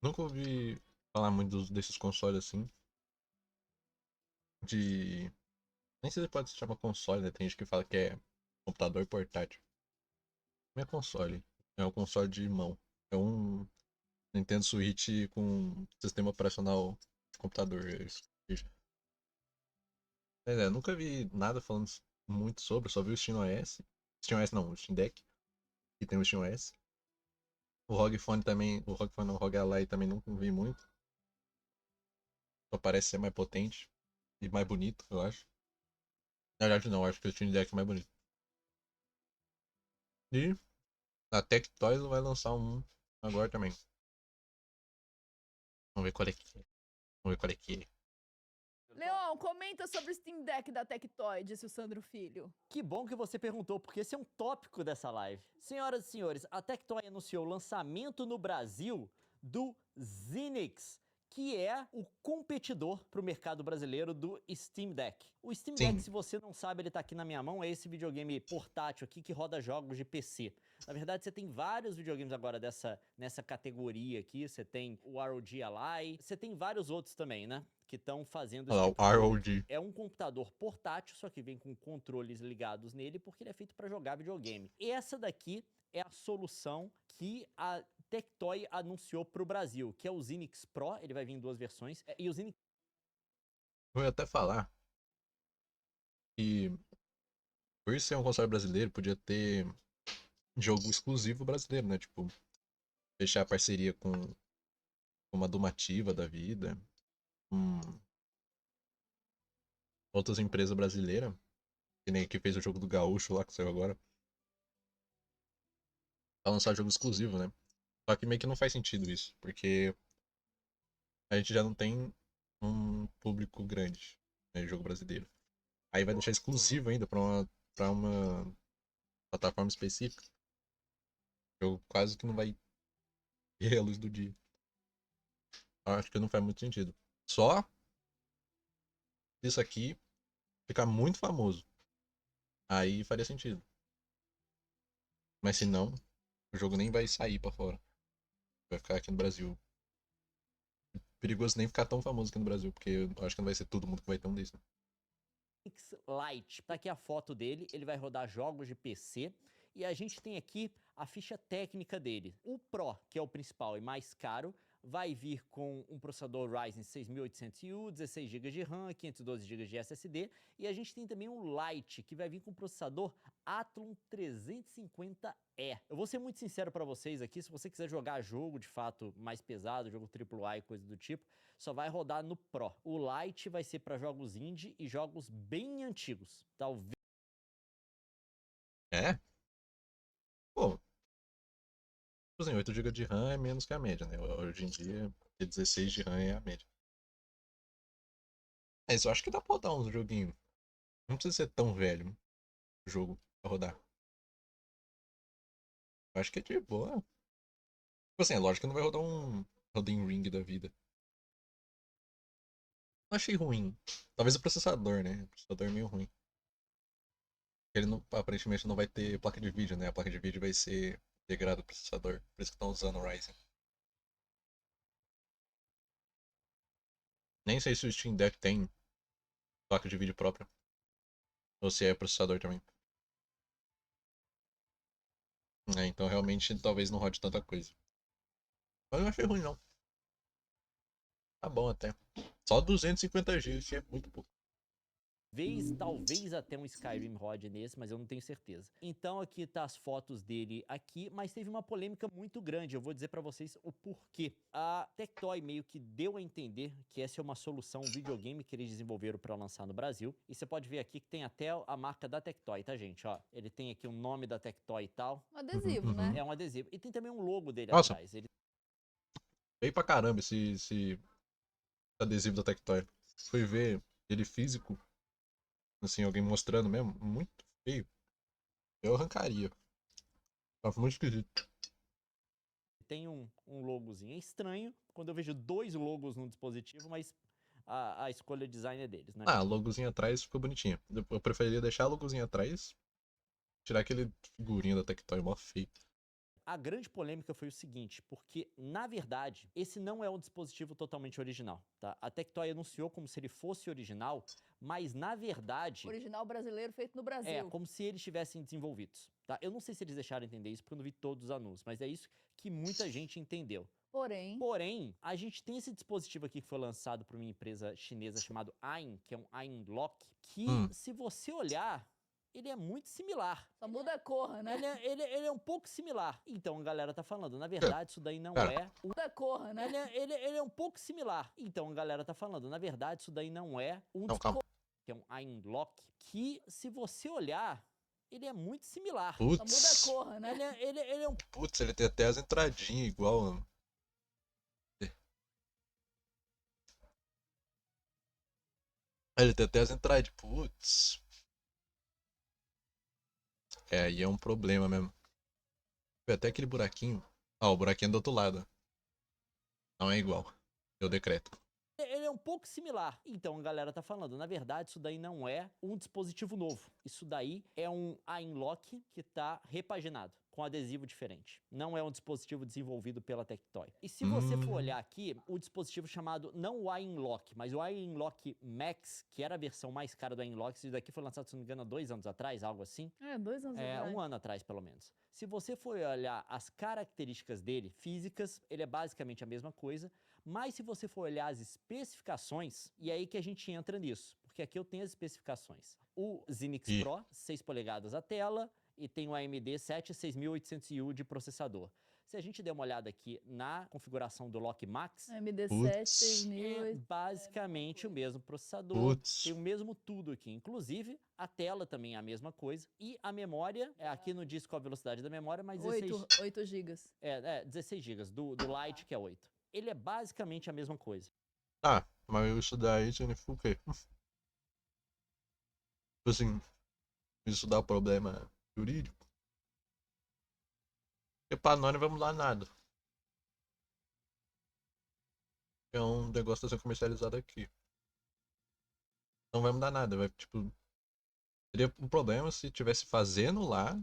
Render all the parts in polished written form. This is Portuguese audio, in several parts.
Nunca ouvi falar muito desses consoles assim. De. Nem sei se pode se chamar console, né? Tem gente que fala que é computador portátil. Não é console. É um console de mão. É um Nintendo Switch com sistema operacional de computador. É isso. Mas é, nunca vi nada falando muito sobre, só vi o SteamOS. SteamOS não, o Steam Deck, que tem o SteamOS. O ROG Phone também, o ROG Phone não, o ROG Ally também não vi muito. Só parece ser mais potente e mais bonito, eu acho. Na verdade não, acho que o Steam Deck é mais bonito. E a Tectoys vai lançar um agora também. Vamos ver qual é que é. Vamos ver qual é que é. Leon, comenta sobre o Steam Deck da Tectoy, disse o Sandro Filho. Que bom que você perguntou, porque esse é um tópico dessa live. Senhoras e senhores, a Tectoy anunciou o lançamento no Brasil do Zinix, que é o competidor para o mercado brasileiro do Steam Deck. O Steam Deck, Sim, se você não sabe, ele tá aqui na minha mão, é esse videogame portátil aqui que roda jogos de PC. Na verdade, você tem vários videogames agora nessa categoria aqui, você tem o ROG Ally, você tem vários outros também, né? Que estão fazendo esse olha lá, tipo o de jogo. ROG. É um computador portátil, só que vem com controles ligados nele, porque ele é feito para jogar videogame. E essa daqui é a solução que a Tectoy anunciou para o Brasil, que é o Zinix Pro. Ele vai vir em duas versões. E o Zinix Eu ia até falar que, por ser um console brasileiro, podia ter jogo exclusivo brasileiro, né? Tipo, fechar parceria com uma Domativa da vida, com outras empresas brasileiras, que nem que fez o jogo do Gaúcho lá que saiu agora, pra lançar jogo exclusivo, né? Só que meio que não faz sentido isso, porque a gente já não tem um público grande, né, de jogo brasileiro. Aí vai deixar exclusivo ainda pra uma plataforma específica. O jogo quase que não vai ver a luz do dia. Acho que não faz muito sentido. Só isso aqui ficar muito famoso. Aí faria sentido. Mas se não, o jogo nem vai sair pra fora. Vai ficar aqui no Brasil. Perigoso nem ficar tão famoso aqui no Brasil, porque eu acho que não vai ser todo mundo que vai ter um desse, né? Lite. Tá aqui a foto dele, ele vai rodar jogos de PC. E a gente tem aqui a ficha técnica dele. O Pro, que é o principal e mais caro, vai vir com um processador Ryzen 6800U, 16 GB de RAM, 512 GB de SSD. E a gente tem também um Lite, que vai vir com um processador Athlon 350E. Eu vou ser muito sincero para vocês aqui, se você quiser jogar jogo de fato mais pesado, jogo AAA e coisa do tipo, só vai rodar no Pro. O Lite vai ser para jogos indie e jogos bem antigos. Talvez. É? Pô, tipo assim, 8 GB de RAM é menos que a média, né? Hoje em dia, 16 de RAM é a média. Mas eu acho que dá pra rodar uns joguinhos. Não precisa ser tão velho o jogo pra rodar. Eu acho que é de boa. Tipo assim, é lógico que não vai rodar um Elden Ring da vida. Não achei ruim. Talvez o processador, né? O processador é meio ruim. Ele não, aparentemente não vai ter placa de vídeo, né? A placa de vídeo vai ser integrada ao processador. Por isso que estão usando o Ryzen. Nem sei se o Steam Deck tem placa de vídeo própria. Ou se é processador também. É, então realmente talvez não rode tanta coisa. Mas eu não achei ruim não. Tá bom até. Só 250 GB, que é muito pouco. Talvez até um Skyrim rode nesse, mas eu não tenho certeza. Então aqui tá as fotos dele aqui, mas teve uma polêmica muito grande. Eu vou dizer pra vocês o porquê. A Tectoy meio que deu a entender que essa é uma solução, um videogame que eles desenvolveram pra lançar no Brasil. E você pode ver aqui que tem até a marca da Tectoy, tá, gente? Ó, ele tem aqui o nome da Tectoy e tal. Um adesivo, né? Uhum. É um adesivo. E tem também um logo dele Nossa, atrás. Ele feio pra caramba esse adesivo da Tectoy. Fui ver ele físico, assim, alguém mostrando mesmo. Muito feio. Eu arrancaria. Tava muito esquisito. tem um logozinho. É estranho quando eu vejo dois logos num dispositivo, mas a escolha de design é deles, né? Ah, a logozinho atrás ficou bonitinha. Eu preferiria deixar a logozinho atrás, tirar aquele figurinho da Tectoy mó feio. a grande polêmica foi o seguinte, porque, na verdade, esse não é um dispositivo totalmente original, tá? A Tectoy anunciou como se ele fosse original, mas, na verdade, Original brasileiro feito no Brasil. como se eles tivessem desenvolvidos, tá? Eu não sei se eles deixaram entender isso, porque eu não vi todos os anúncios, mas é isso que muita gente entendeu. Porém, a gente tem esse dispositivo aqui que foi lançado por uma empresa chinesa chamada AIN, que é um AIN Lock, que, se você olhar, ele é muito similar. Só muda a cor, né? Ele é um pouco similar. Então a galera tá falando, na verdade, isso daí não é. Muda a cor, né? Ele é um pouco similar. Então a galera tá falando, na verdade, isso daí não é um Não, calma. que é um AIN Lock, que, se você olhar, ele é muito similar. Só muda a Putz. cor, né? Ele é um Putz, ele tem até as entradinhas igual, mano. Ele tem até as entradinhas. Putz. É, aí é um problema mesmo. Foi até aquele buraquinho. Ah, o buraquinho é do outro lado. Não é igual. Eu decreto. Ele é um pouco similar. Então a galera tá falando, na verdade, isso daí não é um dispositivo novo. Isso daí é um AIN Lock que tá repaginado, com adesivo diferente. Não é um dispositivo desenvolvido pela Tectoy. E se você for olhar aqui, o dispositivo chamado, não o AIN Lock, mas o AIN Lock Max, que era a versão mais cara do AIN Lock, isso daqui foi lançado, se não me engano, há 2 anos atrás, algo assim. 2 anos atrás. 1 ano atrás, pelo menos. Se você for olhar as características dele, físicas, ele é basicamente a mesma coisa, mas se você for olhar as especificações, e é aí que a gente entra nisso, porque aqui eu tenho as especificações. O Zenix Pro, 6 polegadas a tela, e tem o AMD 6800U de processador. Se a gente der uma olhada aqui na configuração do Lock Max, AMD Putz. 7, 6000. é basicamente o mesmo processador, Putz. tem o mesmo tudo aqui. Inclusive, a tela também é a mesma coisa. E a memória, aqui não diz qual a velocidade da memória, mas 8 gigas. 16 GB, do Lite, que é 8. Ele é basicamente a mesma coisa. Ah, mas isso daí significa o quê? Tipo assim, isso dá problema jurídico? Porque pra nós não vai mudar nada. É um negócio que tá sendo comercializado aqui. Não vai mudar nada, vai, tipo... Seria um problema se tivesse fazendo lá,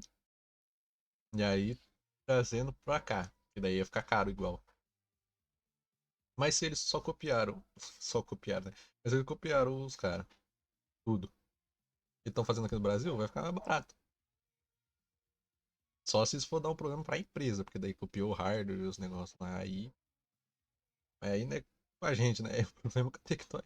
e aí trazendo pra cá. Que daí ia ficar caro igual. Mas se eles só copiaram... Só copiaram, né? Mas eles copiaram os caras. Tudo. E estão fazendo aqui no Brasil, vai ficar mais barato. Só se isso for dar um problema pra empresa, porque daí copiou o hardware e os negócios lá. Aí não é com a gente, né? É o problema com a Tectoy.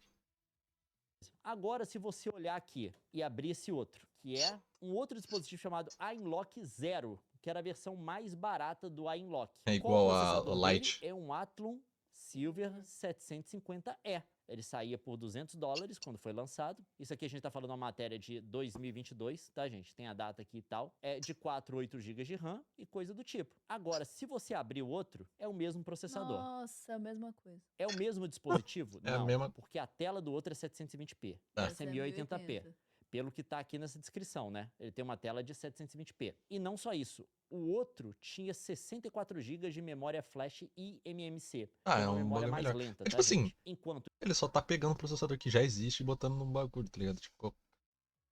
Agora, se você olhar aqui e abrir esse outro, que é um outro dispositivo chamado AINLOck Zero, que era a versão mais barata do AINLOck. É Qual igual o a processador dele? Lite. É um Athlon Silver 750E. Ele saía por $200 quando foi lançado. Isso aqui a gente tá falando uma matéria de 2022, tá, gente? Tem a data aqui e tal. É de 4 ou 8 GB de RAM e coisa do tipo. Agora, se você abrir o outro, é o mesmo processador. Nossa, a mesma coisa. É o mesmo dispositivo? É a Não, mesma- porque a tela do outro é 720p. Tá. Essa é 1080p. Pelo que tá aqui nessa descrição, né? Ele tem uma tela de 720p. E não só isso, o outro tinha 64 GB de memória flash e eMMC. Ah, que é uma um memória bagulho mais melhor. lenta, É tá, tipo assim, gente? Enquanto ele só tá pegando um processador que já existe e botando num bagulho, tá ligado? Tipo,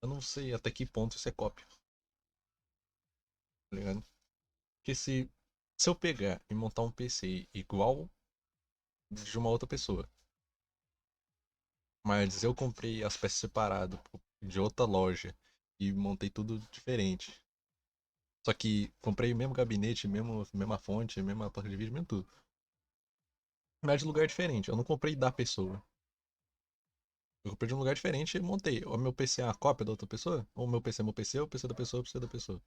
eu não sei até que ponto isso é cópia. Tá ligado? Porque se eu pegar e montar um PC igual de uma outra pessoa, mas eu comprei as peças separado de outra loja e montei tudo diferente. Só que comprei o mesmo gabinete, mesma fonte, mesma placa de vídeo, mesmo tudo. Mas de lugar diferente. Eu não comprei da pessoa. Eu comprei de um lugar diferente e montei. O meu PC é uma cópia da outra pessoa? Ou o meu PC é meu PC, ou o PC da pessoa é o PC da pessoa?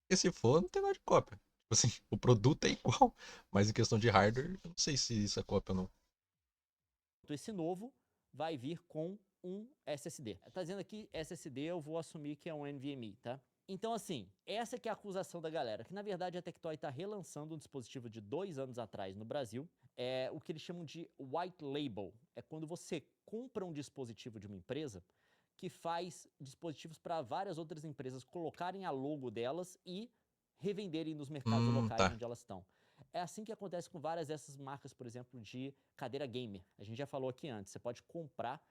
E se for, não tem nada de cópia. Tipo assim, o produto é igual, mas em questão de hardware, eu não sei se isso é cópia ou não. esse novo vai vir com um SSD. Tá dizendo aqui SSD, eu vou assumir que é um NVMe, tá? Então, assim, essa que é a acusação da galera, que na verdade a Tectoy tá relançando um dispositivo de 2 anos atrás no Brasil, é o que eles chamam de white label. É quando você compra um dispositivo de uma empresa que faz dispositivos para várias outras empresas colocarem a logo delas e revenderem nos mercados locais Tá. onde elas estão. É assim que acontece com várias dessas marcas, por exemplo, de cadeira gamer. A gente já falou aqui antes, você pode comprar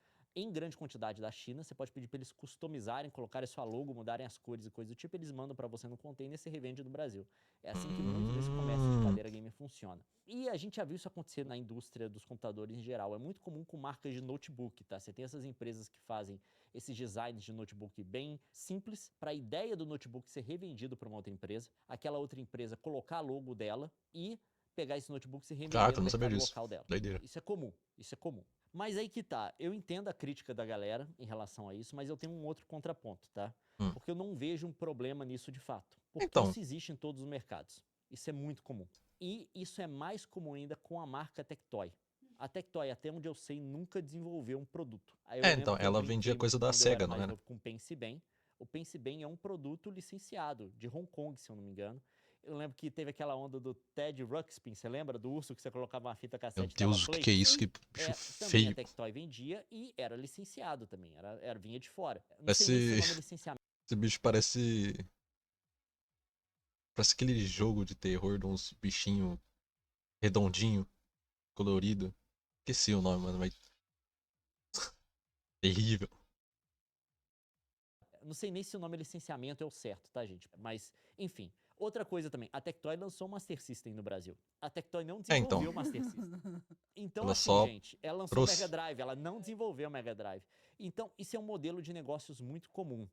em grande quantidade da China. Você pode pedir para eles customizarem, colocarem sua logo, mudarem as cores e coisa do tipo. Eles mandam para você no container e você revende no Brasil. É assim que muito desse comércio de cadeira gamer funciona. E a gente já viu isso acontecer na indústria dos computadores em geral. É muito comum com marcas de notebook, tá? Você tem essas empresas que fazem esses designs de notebook bem simples, para a ideia do notebook ser revendido para uma outra empresa, aquela outra empresa colocar a logo dela e pegar esse notebook e se revender Caraca, eu no não sabia mercado disso. local dela. Doideira. Isso é comum, isso é comum. Mas aí que tá, eu entendo a crítica da galera em relação a isso, mas eu tenho um outro contraponto, tá? Hum. Porque eu não vejo um problema nisso de fato. Porque Então. isso existe em todos os mercados. Isso é muito comum. E isso é mais comum ainda com a marca Tectoy. A Tectoy, até onde eu sei, nunca desenvolveu um produto. Aí eu lembro Então, que eu ela brinquei vendia coisa muito da quando eu SEGA, era não mais era? novo com o Pense Bem. O Pense Bem é um produto licenciado de Hong Kong, se eu não me engano. Eu lembro que teve aquela onda do Ted Ruxpin, você lembra? Do urso que você colocava uma fita Meu cassete e dava Deus, o play? que é isso? Sim. Que bicho Também a feio. Tectoy vendia e era licenciado também, vinha de fora. Não sei Parece. nem se o nome é licenciamento. Esse bicho parece. Parece aquele jogo de terror de uns bichinhos redondinho, colorido. Esqueci o nome, mano, mas. Terrível. Não sei nem se o nome licenciamento é o certo, tá, gente? Mas, enfim. Outra coisa também, a Tectoy lançou o Master System no Brasil. A Tectoy não então. desenvolveu o Master System. Então, Ela assim, só gente, ela lançou o trouxe. Mega Drive, ela não desenvolveu o Mega Drive. Então, isso é um modelo de negócios muito comum.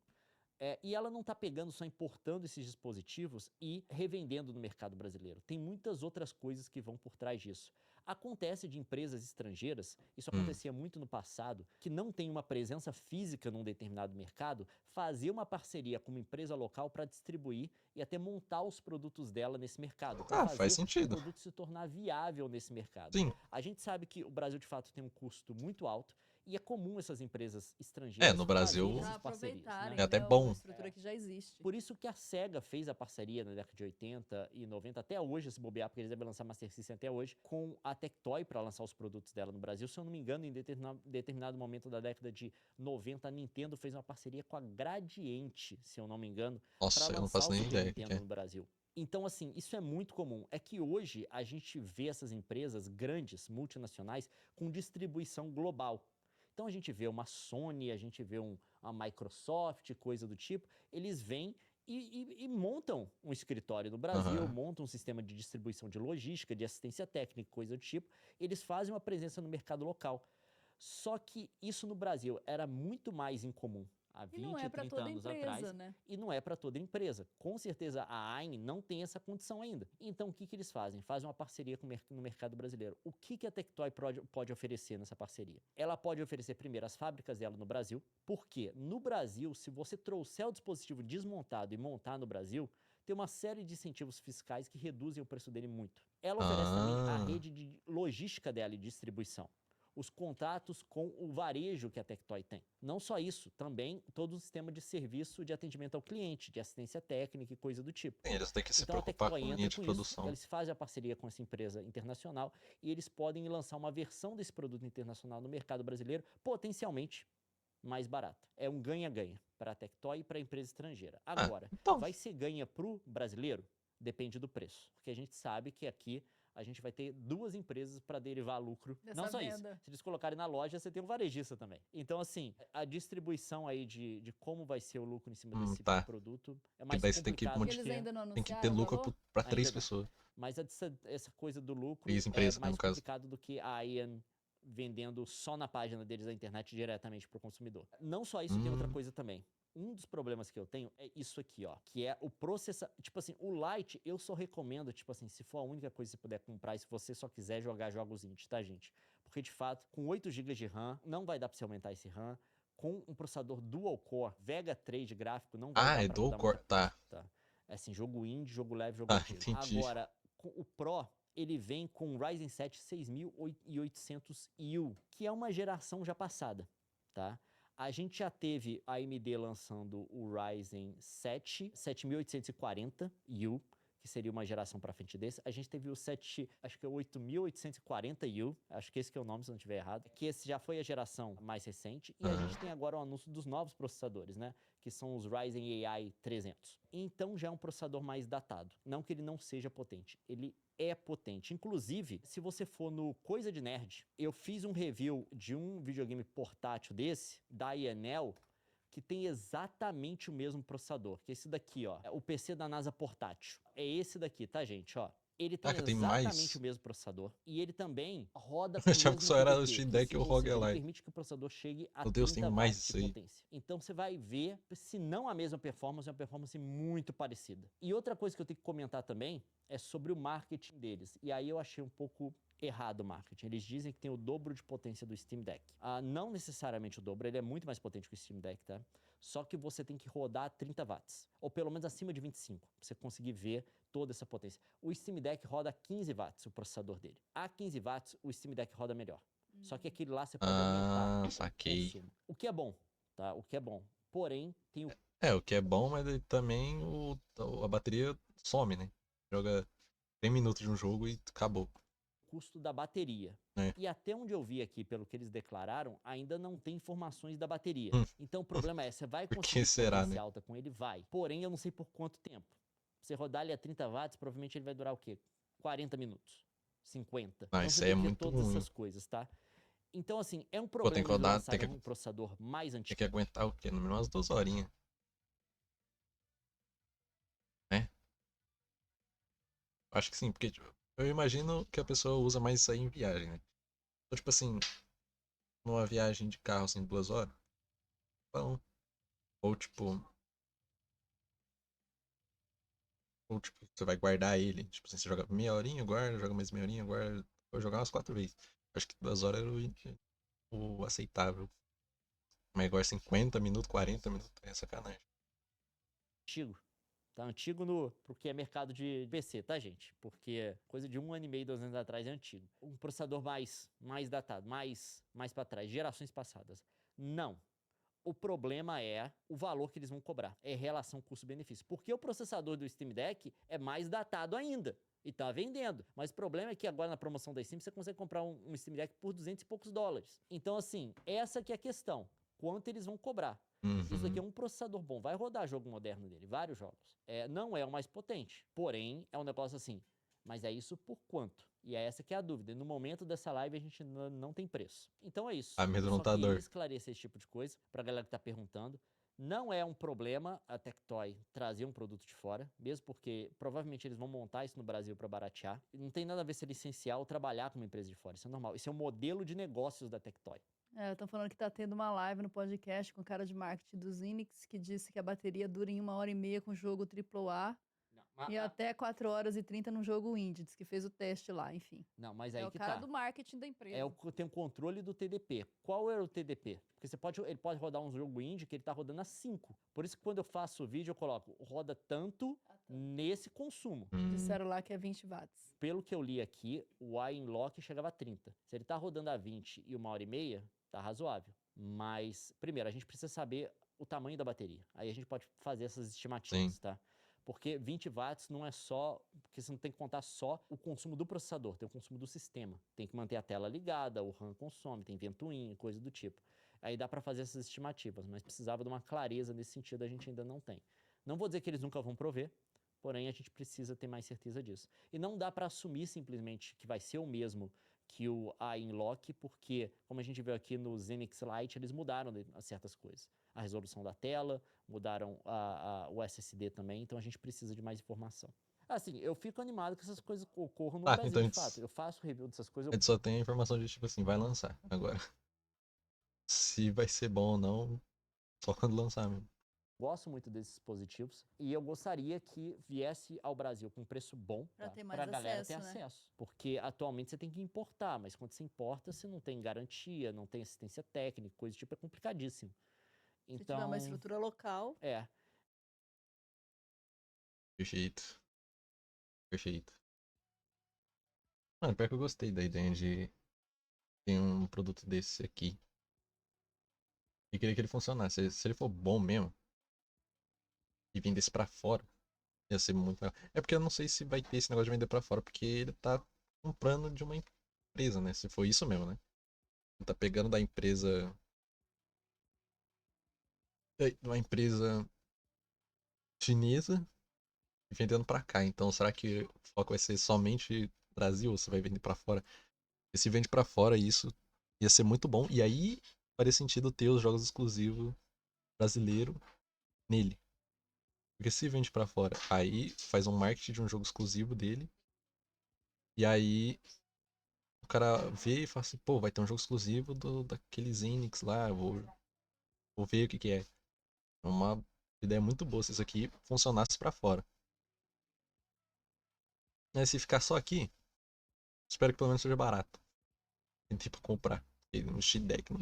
E ela não está pegando só importando esses dispositivos e revendendo no mercado brasileiro. Tem muitas outras coisas que vão por trás disso. Acontece de empresas estrangeiras, isso acontecia muito no passado, que não tem uma presença física num determinado mercado, fazer uma parceria com uma empresa local para distribuir e até montar os produtos dela nesse mercado, para Ah, faz fazer o sentido. produto se tornar viável nesse mercado. Sim. A gente sabe que o Brasil, de fato, tem um custo muito alto, e é comum essas empresas É, estrangeiras no Brasil. fazerem Pra essas parcerias, aproveitarem, né? É até né, bom. uma estrutura que já existe. Por isso que a SEGA fez a parceria na década de 80 e 90, até hoje, se bobear, porque eles devem lançar Master System até hoje, com a Tectoy para lançar os produtos dela no Brasil. Se eu não me engano, em determinado momento da década de 90, a Nintendo fez uma parceria com a Gradiente, se eu não me engano, para Nossa, eu não lançar faço o nem Super ideia do que Nintendo é. no Brasil. Então, assim, isso é muito comum. É que hoje a gente vê essas empresas grandes, multinacionais, com distribuição global. Então a gente vê uma Sony, a gente vê uma Microsoft, coisa do tipo, eles vêm e montam um escritório no Brasil, Aham. montam um sistema de distribuição de logística, de assistência técnica, coisa do tipo, eles fazem uma presença no mercado local. Só que isso no Brasil era muito mais incomum há E não 20, é pra 30 toda anos empresa, atrás, né? e não é para toda empresa. Com certeza a AIN não tem essa condição ainda. Então o que eles fazem? Fazem uma parceria no mercado brasileiro. O que a Tectoy pode oferecer nessa parceria? Ela pode oferecer primeiro as fábricas dela no Brasil, porque no Brasil, se você trouxer o dispositivo desmontado e montar no Brasil, tem uma série de incentivos fiscais que reduzem o preço dele muito. Ela oferece também a rede de logística dela e distribuição, os contatos com o varejo que a Tectoy tem. Não só isso, também todo o sistema de serviço de atendimento ao cliente, de assistência técnica e coisa do tipo. Sim, eles têm que se Então a preocupar Tectoy com linha entra de com isso, produção. eles fazem a parceria com essa empresa internacional e eles podem lançar uma versão desse produto internacional no mercado brasileiro, potencialmente mais barata. É um ganha-ganha para a Tectoy e para a empresa estrangeira. Agora, Então. vai ser ganha para o brasileiro? Depende do preço. Porque a gente sabe que aqui a gente vai ter duas empresas para derivar lucro. Dessa Não só venda. isso. Se eles colocarem na loja, você tem um varejista também. Então, assim, a distribuição aí de como vai ser o lucro em cima desse Tá. produto é Que mais daí você tem que complicado. Eles ainda não Tem que ter anunciaram o lucro valor? pra 3 Ainda não. pessoas. Mas essa coisa do lucro 3 é empresas, né, mais no caso. complicado do que a Ian vendendo só na página deles da internet diretamente para o consumidor. Não só isso, tem outra coisa também. Um dos problemas que eu tenho é isso aqui, ó, que é o processamento. Tipo assim, o Lite eu só recomendo, tipo assim, se for a única coisa que você puder comprar e se você só quiser jogar jogos indie, tá, gente? Porque de fato, com 8 GB de RAM, não vai dar para você aumentar esse RAM. Com um processador dual core, Vega 3 de gráfico, não vai dar É para dual rodar core, muita tá. coisa, tá? É assim, jogo indie, jogo leve, jogo antigo. Entendi. Agora, com o Pro, ele vem com o Ryzen 7 6800U, que é uma geração já passada, tá? A gente já teve a AMD lançando o Ryzen 7 7840U, que seria uma geração para frente desse. A gente teve o 7, acho que é o 8840U, acho que esse que é o nome, se não estiver errado, que esse já foi a geração mais recente. E a gente tem agora o anúncio dos novos processadores, né? que são os Ryzen AI 300. Então já é um processador mais datado. Não que ele não seja potente, ele é potente. Inclusive, se você for no Coisa de Nerd, eu fiz um review de um videogame portátil desse, da Enel, que tem exatamente o mesmo processador, que é esse daqui, ó. É o PC da NASA portátil. É esse daqui, tá, gente, ó. Ele tem Caraca, tem exatamente mais. o mesmo processador. E ele também roda Eu com o achava que mesmo só era o TDP, Steam que Deck e o ou seja, ROG ele Ally. permite que o processador chegue a Meu Deus, tem 30 mais watts de isso aí. potência. Então você vai ver, se não a mesma performance, é uma performance muito parecida. E outra coisa que eu tenho que comentar também é sobre o marketing deles. E aí eu achei um pouco errado o marketing. Eles dizem que tem o dobro de potência do Steam Deck. Não necessariamente o dobro, ele é muito mais potente que o Steam Deck, tá? Só que você tem que rodar a 30 watts, ou pelo menos acima de 25, pra você conseguir ver toda essa potência. O Steam Deck roda a 15 watts, o processador dele. A 15 watts, o Steam Deck roda melhor. Só que aquele lá você pode aumentar o Saquei. consumo. O que é bom, tá? O que é bom. Porém, tem o É, o que é bom, mas aí também a bateria some, né? Joga 3 minutos de um jogo e acabou. custo da bateria. É. E até onde eu vi aqui, pelo que eles declararam, ainda não tem informações da bateria. Hum. Então o problema é, você vai Por que conseguir será, potência né? alta com ele? Vai. Porém, eu não sei por quanto tempo. Se você rodar ele a 30 watts, provavelmente ele vai durar o quê? 40 minutos. 50. Ah, Então isso você aí é tem que ver muito todas ruim. essas coisas, tá? Então, assim, é um Pô, tem problema que eles rodar, tem lançarem um processador mais que antigo. aguentar o quê? No mínimo umas 2 horinhas. Né? Acho que sim, porque tipo, eu imagino que a pessoa usa mais isso aí em viagem, né? Então, tipo assim, numa viagem de carro assim, 2 horas, bom. Ou tipo, você vai guardar ele. Tipo assim, você joga meia horinha, guarda, joga mais meia horinha, guarda. Vou jogar umas 4 vezes. Acho que 2 horas era o aceitável. Mas agora 50 minutos, 40 minutos, é sacanagem. Antigo. Tá antigo no porque é mercado de PC, tá, gente? Porque coisa de 1 ano e meio, 2 anos atrás é antigo. Um processador mais datado, mais para trás, gerações passadas. Não. O problema é o valor que eles vão cobrar. É relação custo-benefício. Porque o processador do Steam Deck é mais datado ainda. E tá vendendo. Mas o problema é que agora na promoção da Steam você consegue comprar um Steam Deck por 200 e poucos dólares. Então, assim, essa que é a questão. Quanto eles vão cobrar? Isso aqui é Uhum. um processador bom. Vai rodar jogo moderno dele, vários jogos. Não é o mais potente. Porém, é um negócio assim. Mas é isso por quanto? E é essa que é a dúvida. E no momento dessa live a gente não tem preço. Então é isso. Eu só queria Amedrontador. esclarecer esse tipo de coisa pra galera que tá perguntando. Não é um problema a Tectoy trazer um produto de fora, mesmo porque provavelmente eles vão montar isso no Brasil para baratear. E não tem nada a ver ser licenciar ou trabalhar com uma empresa de fora. Isso é normal. Isso é um modelo de negócios da Tectoy. Estão falando que tá tendo uma live no podcast com o cara de marketing do Zinix, que disse que a bateria dura em 1 hora e meia com jogo AAA e até 4 horas e 30 num jogo indie. Diz que fez o teste lá, enfim. Não, mas É aí o que cara tá. do marketing da empresa. Tem o controle do TDP. Qual era o TDP? Porque ele pode rodar um jogo indie que ele tá rodando a 5. Por isso que quando eu faço o vídeo eu coloco, roda tanto nesse consumo. Disseram lá que é 20 watts. Pelo que eu li aqui, o iInlock chegava a 30. Se ele tá rodando a 20 e 1 hora e meia, tá razoável. Mas, primeiro, a gente precisa saber o tamanho da bateria. Aí a gente pode fazer essas estimativas, Sim. tá? Porque 20 watts não é só... Porque você não tem que contar só o consumo do processador, tem o consumo do sistema. Tem que manter a tela ligada, o RAM consome, tem ventoinha, coisa do tipo. Aí dá pra fazer essas estimativas, mas precisava de uma clareza nesse sentido, a gente ainda não tem. Não vou dizer que eles nunca vão prover, porém a gente precisa ter mais certeza disso. E não dá pra assumir simplesmente que vai ser o mesmo que o iInlock, porque, como a gente viu aqui no Zenix Lite, eles mudaram certas coisas. A resolução da tela, mudaram o SSD também, então a gente precisa de mais informação. Assim, eu fico animado que essas coisas ocorram no Brasil, Então de fato. Eu faço review dessas coisas. a gente só tem a informação de tipo assim, vai lançar agora. Se vai ser bom ou não, só quando lançar mesmo. Gosto muito desses dispositivos e eu gostaria que viesse ao Brasil com um preço bom Pra ter mais pra galera acesso, ter né? acesso. Porque atualmente você tem que importar, mas quando você importa, você não tem garantia, não tem assistência técnica, coisa do tipo, é complicadíssimo. Se tiver uma Então, estrutura local. Perfeito. Perfeito. Mano, pior que eu gostei da ideia de ter um produto desse aqui. E queria que ele funcionasse. Se ele for bom mesmo e vendesse pra fora, ia ser muito legal. É porque eu não sei se vai ter esse negócio de vender pra fora, porque ele tá comprando de uma empresa, né? Se for isso mesmo, né? Ele tá pegando da empresa uma empresa chinesa vendendo pra cá. Então, será que o foco vai ser somente Brasil ou você vai vender pra fora? E se vende pra fora, isso ia ser muito bom. E aí faria sentido ter os jogos exclusivos brasileiro nele. Porque se vende pra fora, aí faz um marketing de um jogo exclusivo dele. E aí o cara vê e fala assim, pô, vai ter um jogo exclusivo daqueles Enix lá, vou ver o que é. É uma ideia muito boa se isso aqui funcionasse pra fora. Mas se ficar só aqui, espero que pelo menos seja barato. Tem tempo pra comprar. Porque no Steam Deck não